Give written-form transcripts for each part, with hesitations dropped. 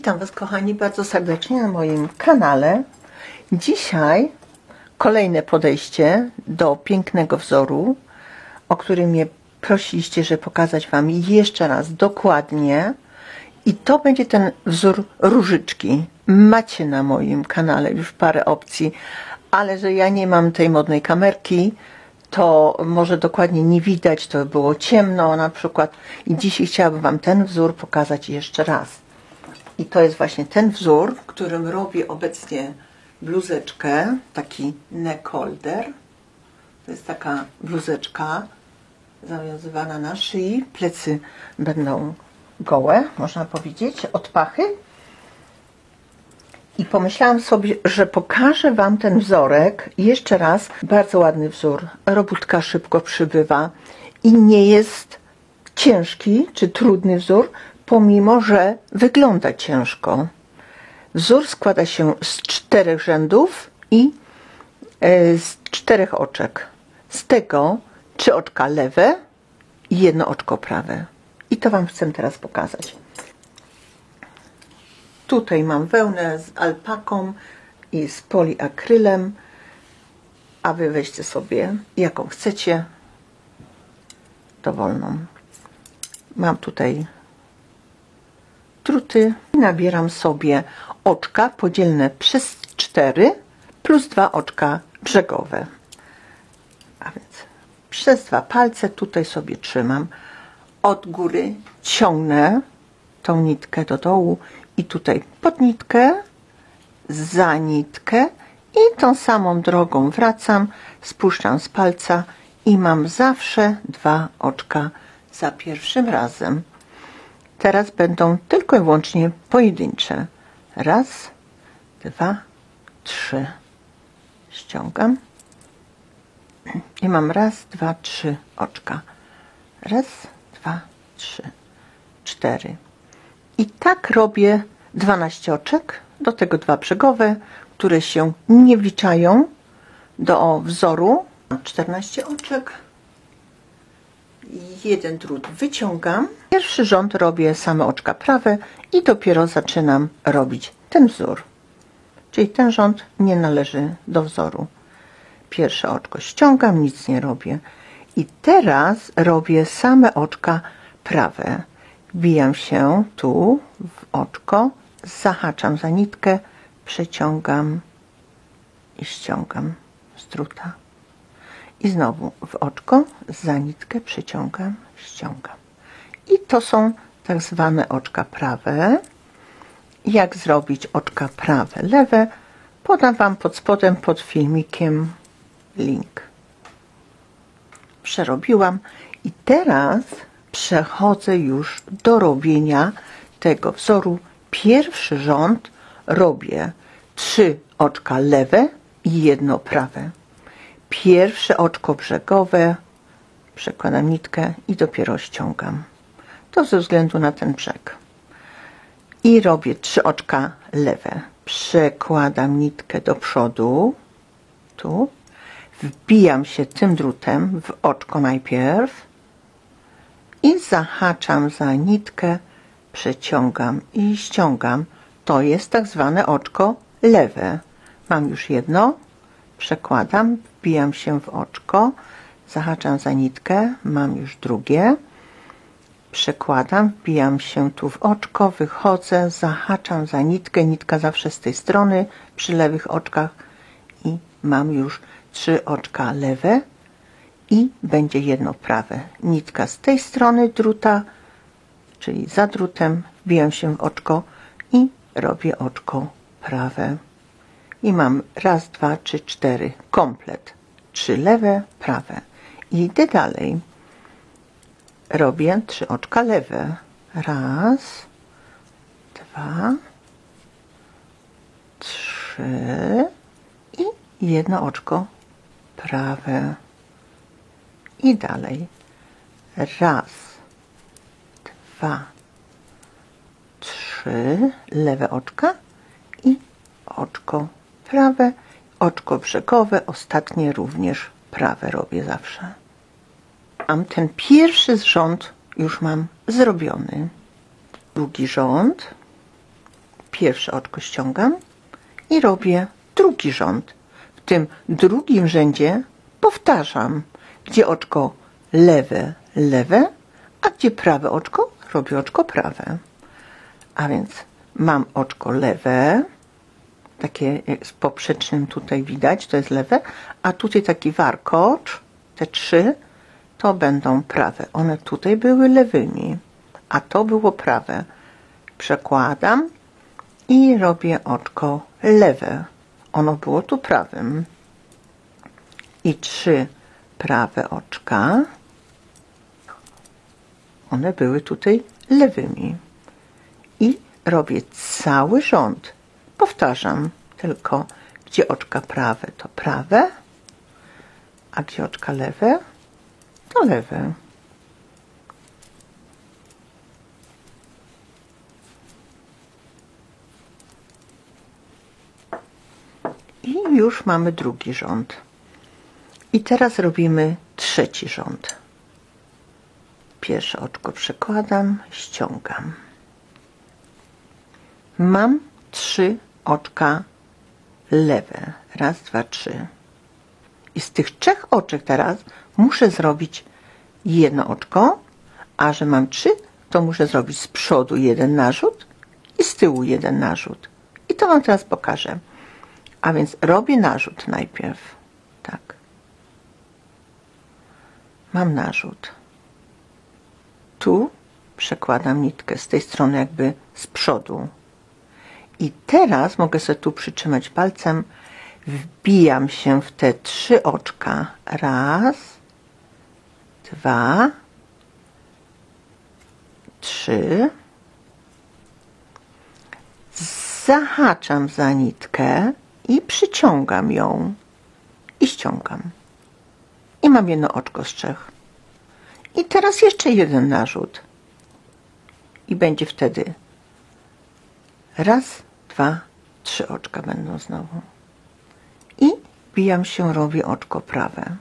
Witam Was, kochani, bardzo serdecznie na moim kanale. Dzisiaj kolejne podejście do pięknego wzoru, o którym mnie prosiliście, żeby pokazać Wam jeszcze raz dokładnie. I to będzie ten wzór różyczki. Macie na moim kanale już parę opcji, ale że ja nie mam tej modnej kamerki, to może dokładnie nie widać, to było ciemno na przykład. I dzisiaj chciałabym Wam ten wzór pokazać jeszcze raz. I to jest właśnie ten wzór, w którym robię obecnie bluzeczkę, taki neck holder. To jest taka bluzeczka zawiązywana na szyi. Plecy będą gołe, można powiedzieć, od pachy. I pomyślałam sobie, że pokażę Wam ten wzorek jeszcze raz. Bardzo ładny wzór. Robótka szybko przybywa i nie jest ciężki czy trudny wzór, pomimo że wygląda ciężko. Wzór składa się z 4 rzędów i z 4 oczek. Z tego 3 oczka lewe i 1 oczko prawe. I to Wam chcę teraz pokazać. Tutaj mam wełnę z alpaką i z poliakrylem, a Wy weźcie sobie jaką chcecie, dowolną. Mam tutaj druty i nabieram sobie oczka podzielne przez 4 plus 2 oczka brzegowe. A więc przez 2 palce tutaj sobie trzymam. Od góry ciągnę tą nitkę do dołu i tutaj pod nitkę, za nitkę i tą samą drogą wracam, spuszczam z palca i mam zawsze 2 oczka za pierwszym razem. Teraz będą tylko i wyłącznie pojedyncze. 1, 2, 3. Ściągam i mam 1, 2, 3 oczka. 1, 2, 3, 4. I tak robię 12 oczek, do tego 2 brzegowe, które się nie wliczają do wzoru. 14 oczek. 1 drut wyciągam. Pierwszy rząd robię same oczka prawe i dopiero zaczynam robić ten wzór. Czyli ten rząd nie należy do wzoru. Pierwsze oczko ściągam, nic nie robię. I teraz robię same oczka prawe. Wbijam się tu w oczko, zahaczam za nitkę, przeciągam i ściągam z druta. I znowu w oczko, za nitkę, przeciągam, ściągam. I to są tak zwane oczka prawe. Jak zrobić oczka prawe, lewe, podam Wam pod spodem, pod filmikiem link. Przerobiłam i teraz przechodzę już do robienia tego wzoru. Pierwszy rząd robię 3 oczka lewe i 1 prawe. Pierwsze oczko brzegowe, przekładam nitkę i dopiero ściągam. To ze względu na ten brzeg. I robię 3 oczka lewe. Przekładam nitkę do przodu, tu. Wbijam się tym drutem w oczko najpierw i zahaczam za nitkę, przeciągam i ściągam. To jest tak zwane oczko lewe. Mam już jedno, przekładam, wbijam się w oczko, zahaczam za nitkę, mam już drugie, przekładam, wbijam się tu w oczko, wychodzę, zahaczam za nitkę, nitka zawsze z tej strony przy lewych oczkach i mam już 3 oczka lewe i będzie 1 prawe. Nitka z tej strony druta, czyli za drutem, wbijam się w oczko i robię oczko prawe. I mam 1, 2, 3, 4, komplet. 3 lewe, prawe. I idę dalej. Robię 3 oczka lewe. 1, 2, 3 i 1 oczko prawe. I dalej. 1, 2, 3 lewe oczka i oczko prawe, oczko brzegowe, ostatnie również prawe robię zawsze. Mam ten pierwszy rząd już mam zrobiony. Drugi rząd pierwsze oczko ściągam i robię drugi rząd. W tym drugim rzędzie powtarzam, gdzie oczko lewe, lewe, a gdzie prawe oczko, robię oczko prawe. A więc mam oczko lewe, takie jak z poprzecznym tutaj widać, to jest lewe, a tutaj taki warkocz, te 3, to będą prawe. One tutaj były lewymi, a to było prawe. Przekładam i robię oczko lewe. Ono było tu prawym. I 3 prawe oczka. One były tutaj lewymi. I robię cały rząd. Powtarzam, tylko gdzie oczka prawe, to prawe, a gdzie oczka lewe, to lewe. I już mamy drugi rząd. I teraz robimy trzeci rząd. Pierwsze oczko przekładam, ściągam. Mam 3 oczka lewe. Raz, 2, 3. I z tych 3 oczek teraz muszę zrobić jedno oczko, a że mam 3, to muszę zrobić z przodu jeden narzut i z tyłu jeden narzut. I to wam teraz pokażę. A więc robię narzut najpierw. Tak. Mam narzut. Tu przekładam nitkę z tej strony jakby z przodu. I teraz mogę sobie tu przytrzymać palcem, wbijam się w te 3 oczka. Raz, 2, 3. Zahaczam za nitkę i przyciągam ją i ściągam. I mam jedno oczko z 3. I teraz jeszcze jeden narzut. I będzie wtedy raz, 2, 3 oczka będą znowu. I wbijam się, robię oczko prawe.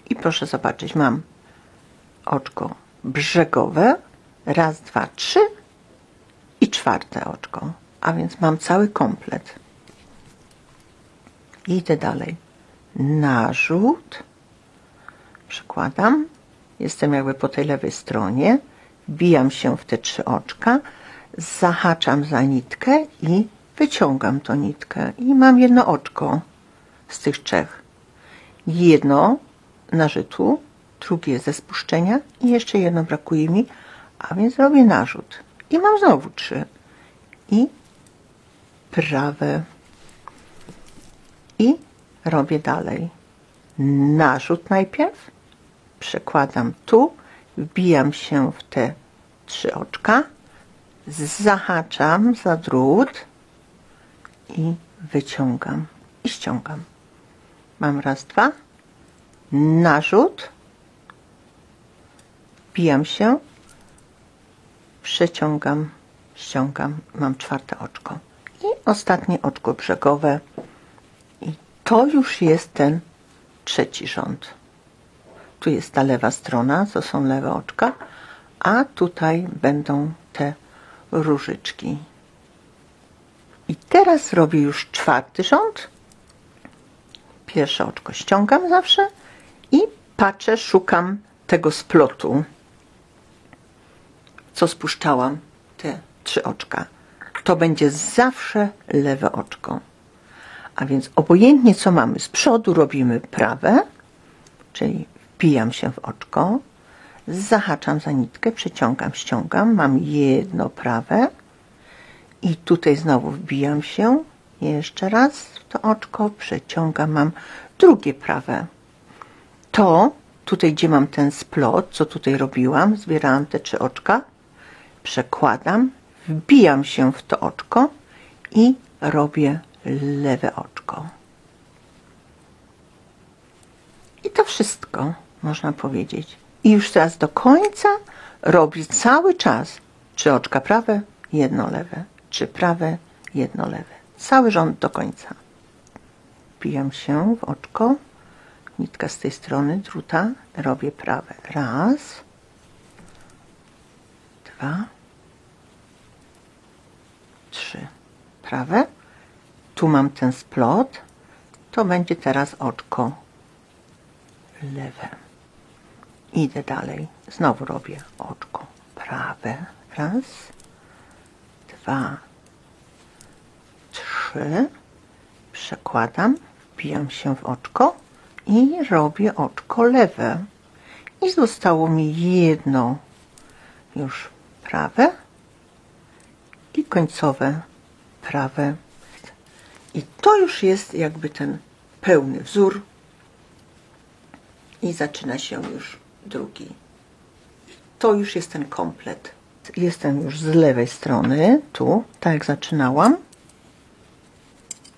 I proszę zobaczyć, mam oczko brzegowe, raz, 2, 3 i 4 oczko. A więc mam cały komplet. I idę dalej. Narzut. Przekładam. Jestem jakby po tej lewej stronie. Wbijam się w te 3 oczka. Zahaczam za nitkę i wyciągam tą nitkę. I mam jedno oczko z tych 3. Jedno narzutu, drugie ze spuszczenia i jeszcze jedno brakuje mi, a więc robię narzut. I mam znowu 3. I prawe. I robię dalej. Narzut najpierw. Przekładam tu. Wbijam się w te 3 oczka. Zahaczam za drut. I wyciągam. I ściągam. Mam raz, 2. Narzut. Wbijam się. Przeciągam. Ściągam. Mam 4 oczko. I ostatnie oczko brzegowe. I to już jest ten trzeci rząd. Tu jest ta lewa strona, to są lewe oczka, a tutaj będą te różyczki. I teraz robię już 4 rząd. Pierwsze oczko ściągam zawsze i patrzę, szukam tego splotu, co spuszczałam, te 3 oczka. To będzie zawsze lewe oczko. A więc obojętnie co mamy z przodu, robimy prawe, czyli wbijam się w oczko, zahaczam za nitkę, przeciągam, ściągam, mam jedno prawe i tutaj znowu wbijam się jeszcze raz w to oczko, przeciągam, mam drugie prawe. To tutaj, gdzie mam ten splot, co tutaj robiłam, zbierałam te 3 oczka, przekładam, wbijam się w to oczko i robię lewe oczko. I to wszystko, można powiedzieć. I już teraz do końca robię cały czas 3 oczka prawe, jedno lewe, 3 prawe, jedno lewe. Cały rząd do końca. Wbijam się w oczko, nitka z tej strony, druta, robię prawe. Raz, 2, prawe. Tu mam ten splot. To będzie teraz oczko lewe. Idę dalej. Znowu robię oczko prawe. Raz, dwa, trzy. Przekładam, wbijam się w oczko i robię oczko lewe. I zostało mi jedno już prawe i końcowe prawe. I to już jest jakby ten pełny wzór. I zaczyna się już drugi. To już jest ten komplet. Jestem już z lewej strony, tu, tak jak zaczynałam.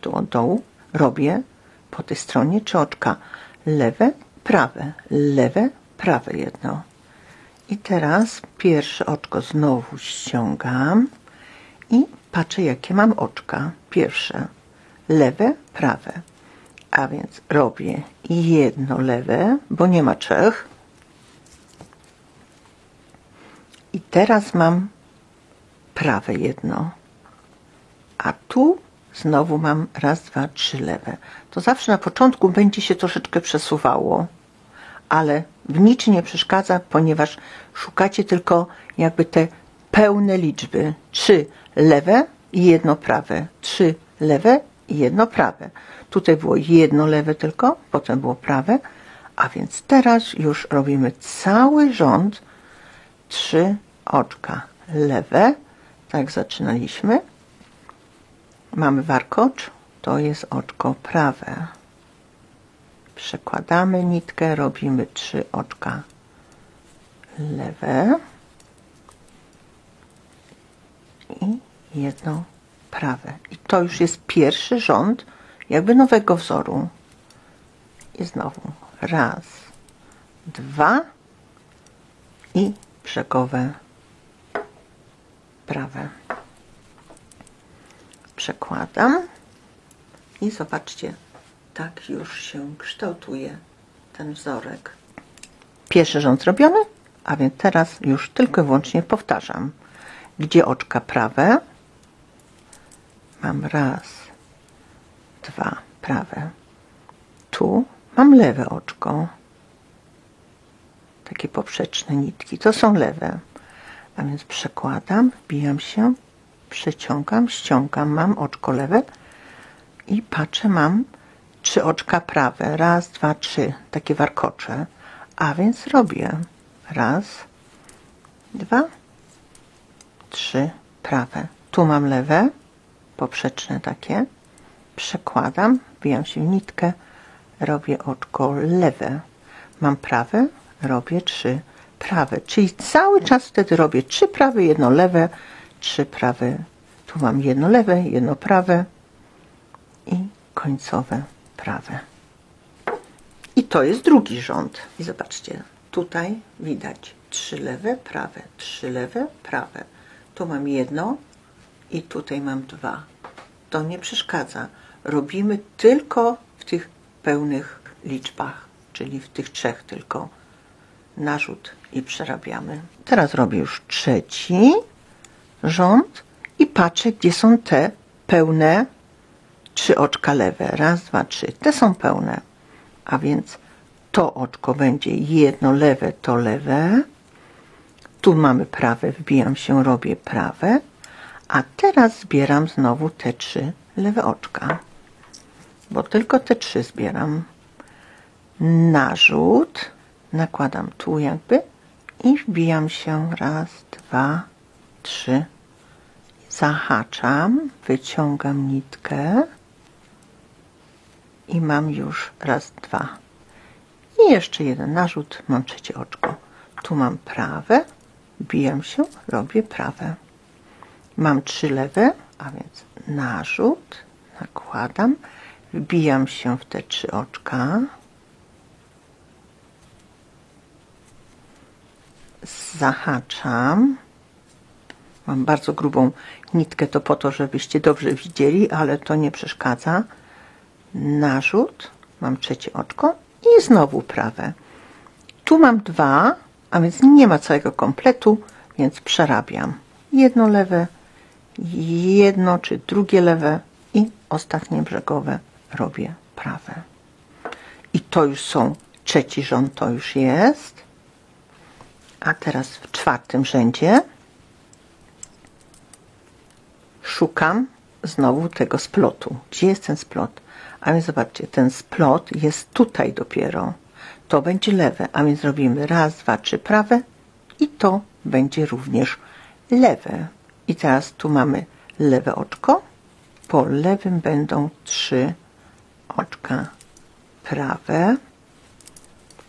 Tu od dołu robię po tej stronie 3 oczka lewe, prawe jedno. I teraz pierwsze oczko znowu ściągam i patrzę, jakie mam oczka. Pierwsze lewe, prawe. A więc robię jedno lewe, bo nie ma 3. I teraz mam prawe jedno. A tu znowu mam raz, dwa, 3 lewe. To zawsze na początku będzie się troszeczkę przesuwało, ale w niczym nie przeszkadza, ponieważ szukacie tylko jakby te pełne liczby. 3 lewe i jedno prawe. 3 lewe i jedno prawe. Tutaj było jedno lewe tylko, potem było prawe, a więc teraz już robimy cały rząd 3 oczka lewe, tak jak zaczynaliśmy. Mamy warkocz, to jest oczko prawe. Przekładamy nitkę, robimy 3 oczka lewe i jedno prawe. I to już jest pierwszy rząd jakby nowego wzoru. I znowu raz, dwa i brzegowe prawe. Przekładam i zobaczcie, tak już się kształtuje ten wzorek. Pierwszy rząd zrobiony, a więc teraz już tylko i wyłącznie powtarzam. Gdzie oczka prawe? Mam raz, dwa, prawe. Tu mam lewe oczko. Takie poprzeczne nitki, to są lewe. A więc przekładam, wbijam się, przeciągam, ściągam, mam oczko lewe i patrzę, mam 3 oczka prawe. Raz, dwa, 3, takie warkocze. A więc robię raz, dwa, 3 prawe. Tu mam lewe, poprzeczne takie. Przekładam, wbijam się w nitkę, robię oczko lewe. Mam prawe, robię 3 prawe. Czyli cały czas wtedy robię 3 prawe, jedno lewe, 3 prawe. Tu mam jedno lewe, jedno prawe i końcowe prawe. I to jest drugi rząd. I zobaczcie, tutaj widać 3 lewe, prawe, 3 lewe, prawe. Tu mam jedno i tutaj mam 2. To nie przeszkadza. Robimy tylko w tych pełnych liczbach, czyli w tych 3 tylko. Narzut i przerabiamy. Teraz robię już trzeci rząd i patrzę, gdzie są te pełne 3 oczka lewe. Raz, dwa, 3. Te są pełne. A więc to oczko będzie jedno lewe, to lewe. Tu mamy prawe, wbijam się, robię prawe. A teraz zbieram znowu te 3 lewe oczka. Bo tylko te 3 zbieram. Narzut. Nakładam tu jakby i wbijam się raz, dwa, 3. Zahaczam, wyciągam nitkę i mam już raz, 2. I jeszcze jeden narzut, mam trzecie oczko. Tu mam prawe, wbijam się, robię prawe. Mam 3 lewe, a więc narzut, nakładam, wbijam się w te 3 oczka. Zahaczam. Mam bardzo grubą nitkę, to po to, żebyście dobrze widzieli, ale to nie przeszkadza. Narzut, mam trzecie oczko i znowu prawe. Tu mam 2, a więc nie ma całego kompletu, więc przerabiam. Jedno lewe, jedno czy drugie lewe i ostatnie brzegowe robię prawe. I to już są, trzeci rząd to już jest. A teraz w czwartym rzędzie szukam znowu tego splotu. Gdzie jest ten splot? A więc zobaczcie, ten splot jest tutaj dopiero. To będzie lewe, a więc robimy raz, dwa, trzy prawe i to będzie również lewe. I teraz tu mamy lewe oczko. Po lewym będą 3 oczka prawe.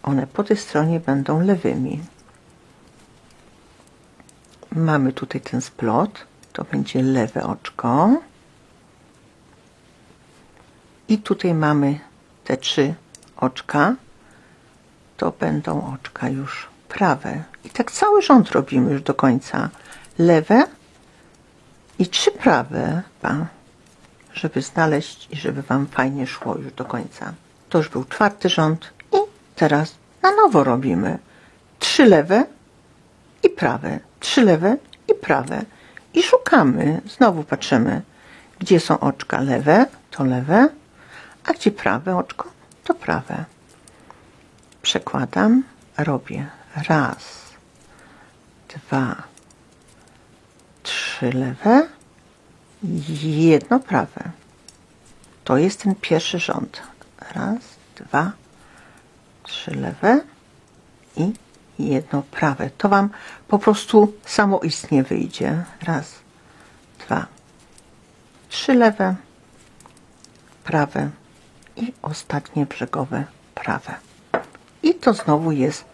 One po tej stronie będą lewymi. Mamy tutaj ten splot. To będzie lewe oczko. I tutaj mamy te 3 oczka. To będą oczka już prawe. I tak cały rząd robimy już do końca. Lewe i 3 prawe, żeby znaleźć i żeby wam fajnie szło już do końca. To już był czwarty rząd i teraz na nowo robimy 3 lewe i prawe, 3 lewe i prawe i szukamy, znowu patrzymy, gdzie są oczka lewe, to lewe, a gdzie prawe oczko, to prawe. Przekładam, robię raz, 2, 3 lewe, 1 prawe. To jest ten pierwszy rząd. Raz, 2, 3 lewe i 1 prawe. To wam po prostu samoistnie wyjdzie. Raz, 2, 3 lewe, prawe i ostatnie brzegowe prawe. I to znowu jest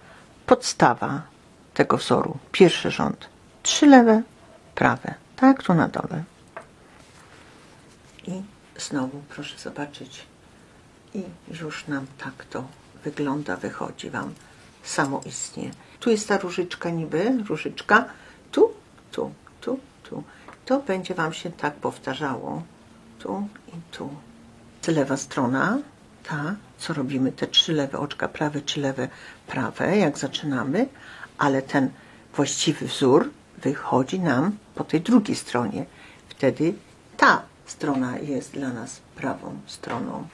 podstawa tego wzoru. Pierwszy rząd. 3 lewe, prawe. Tak, tu na dole. I znowu proszę zobaczyć. I już nam tak to wygląda, wychodzi wam samoistnie. Tu jest ta różyczka niby, różyczka. Tu, tu, tu, tu. To będzie wam się tak powtarzało. Tu i tu. Lewa strona, ta, co robimy, te 3 lewe oczka prawe, 3 lewe prawe, jak zaczynamy, ale ten właściwy wzór wychodzi nam po tej drugiej stronie. Wtedy ta strona jest dla nas prawą stroną.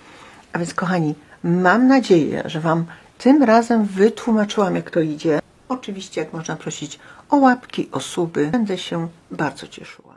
A więc kochani, mam nadzieję, że wam tym razem wytłumaczyłam, jak to idzie. Oczywiście, jak można prosić o łapki, o suby, będę się bardzo cieszyła.